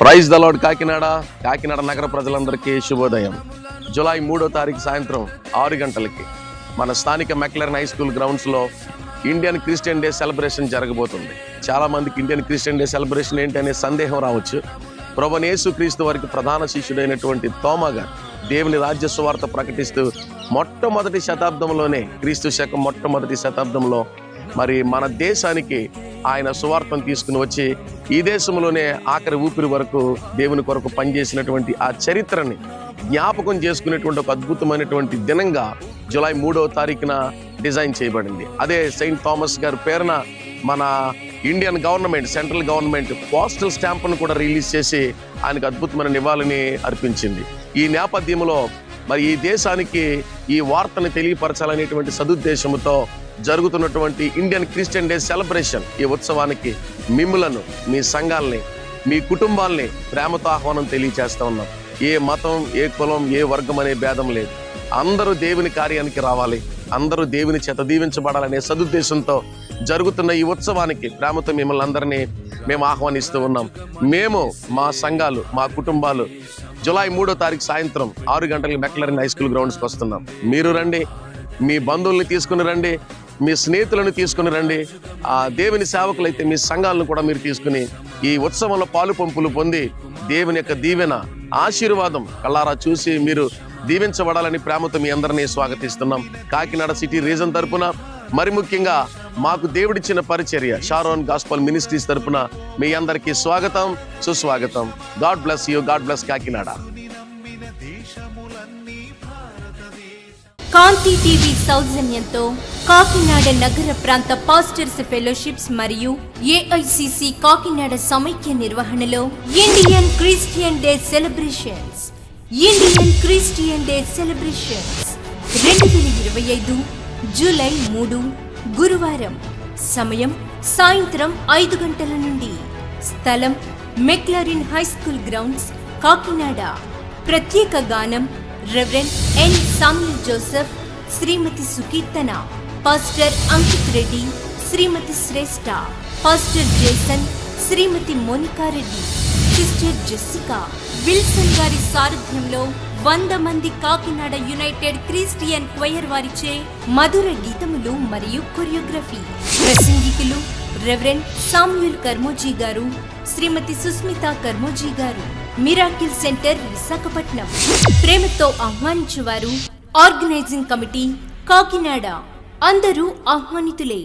Praise the lord Kakinada నగర ప్రజలందరికీ శుభోదయం. జూలై 3వ తారీఖు సాయంత్రం 6 గంటలకి మన స్థానిక మెక్లెరన్ హై స్కూల్ గ్రౌండ్స్లో ఇండియన్ క్రిస్టియన్ డే సెలబ్రేషన్ జరగబోతుంది. చాలా మందికి ఇండియన్ క్రిస్టియన్ డే సెలబ్రేషన్ ఏంటి అనే సందేహం రావచ్చు. ప్రభువైన యేసుక్రీస్తు వారికి ప్రధాన శిష్యుడైనటువంటి తోమా గారు దేవుని రాజ్య సువార్త ప్రకటిస్తూ మొట్టమొదటి శతాబ్దంలోనే, క్రీస్తు శకం మొట్టమొదటి శతాబ్దంలో మరి మన దేశానికి ఆయన సువార్తను తీసుకుని వచ్చి ఈ దేశంలోనే ఆఖరి ఊపిరి వరకు దేవుని కొరకు పనిచేసినటువంటి ఆ చరిత్రని జ్ఞాపకం చేసుకునేటువంటి ఒక అద్భుతమైనటువంటి దినంగా జూలై 3వ తారీఖున డిజైన్ చేయబడింది. అదే సెయింట్ థామస్ గారి పేరున మన Indian government, central government postal స్టాంపును కూడా రిలీజ్ చేసి ఆయనకు అద్భుతమైన నివాళిని అర్పించింది. ఈ నేపథ్యంలో మరి ఈ దేశానికి ఈ వార్తని తెలియపరచాలనేటువంటి సదుద్దేశంతో జరుగుతున్నటువంటి ఇండియన్ క్రిస్టియన్ డే సెలబ్రేషన్, ఈ ఉత్సవానికి మిమ్ములను, మీ సంఘాలని, మీ కుటుంబాలని ప్రేమతో ఆహ్వానం తెలియజేస్తా ఉన్నాం. ఏ మతం, ఏ కులం, ఏ వర్గం అనే భేదం లేదు. అందరూ దేవుని కార్యానికి రావాలి, అందరూ దేవుని చేత దీవించబడాలనే సదుద్దేశంతో జరుగుతున్న ఈ ఉత్సవానికి ప్రేమతో మిమ్మల్ని అందరినీ మేము ఆహ్వానిస్తూ ఉన్నాం. మేము, మా సంఘాలు, మా కుటుంబాలు జూలై 3వ తారీఖు సాయంత్రం 6 గంటలకు మెక్లెరన్ హై స్కూల్ గ్రౌండ్స్కి వస్తున్నాం. మీరు రండి, మీ బంధువుల్ని తీసుకుని రండి, మీ స్నేహితులను తీసుకుని రండి. ఆ దేవుని సేవకులైతే మీ సంఘాలను కూడా మీరు తీసుకుని ఈ ఉత్సవంలో పాలు పంపులు పొంది దేవుని యొక్క దీవెన, ఆశీర్వాదం కళ్ళారా చూసి మీరు దీవించబడాలని ప్రేమతో మీ అందరినీ స్వాగతిస్తున్నాం. కాకినాడ సిటీ రీజన్ తరపున, మరి ముఖ్యంగా మాకు దేవుడిచ్చిన పరిచర్య షారోన్ గాస్పల్ మినిస్ట్రీస్ తరపున మీ అందరికీ స్వాగతం, సుస్వాగతం. God bless you, God bless Kakinada. Kanthi TV సౌజన్యంతో కాకినాడ నగర ప్రాంత పాస్టర్స్ ఫెలోషిప్స్ మరియు ఏఐసిసి కాకినాడ సమైక్య నిర్వహణలో Indian Christian day celebrations 2025 July 3 గురువారం. సమయం సాయంత్రం 5 గంటల నుండి. స్థలం McLaren high school grounds, Kakinada. ప్రత్యేక గానం reverend N Samuel Joseph, Shrimati Sukeerthana, pastor Ankit Reddy, Shrimati Shreshta, pastor Jason, Shrimati Monica Reddy, sister Jessica. Wilson గారి సారథ్యంలో 100 మంది కాకినాడ యునైటెడ్ క్రిస్టియన్ క్వైర్ వారిచే మధుర గీతములు మరియు కొరియోగ్రఫీ. ప్రసంగికులు రెవరెండ్ సామ్యుల్ కర్మోజీ గారు, శ్రీమతి సుస్మిత కర్మోజీ గారు. Miracle centre, Visakhapatnam. ప్రేమతో ఆహ్వానించువారు ఆర్గనైజింగ్ కమిటీ, కాకినాడ. అందరూ ఆహ్వానితులే.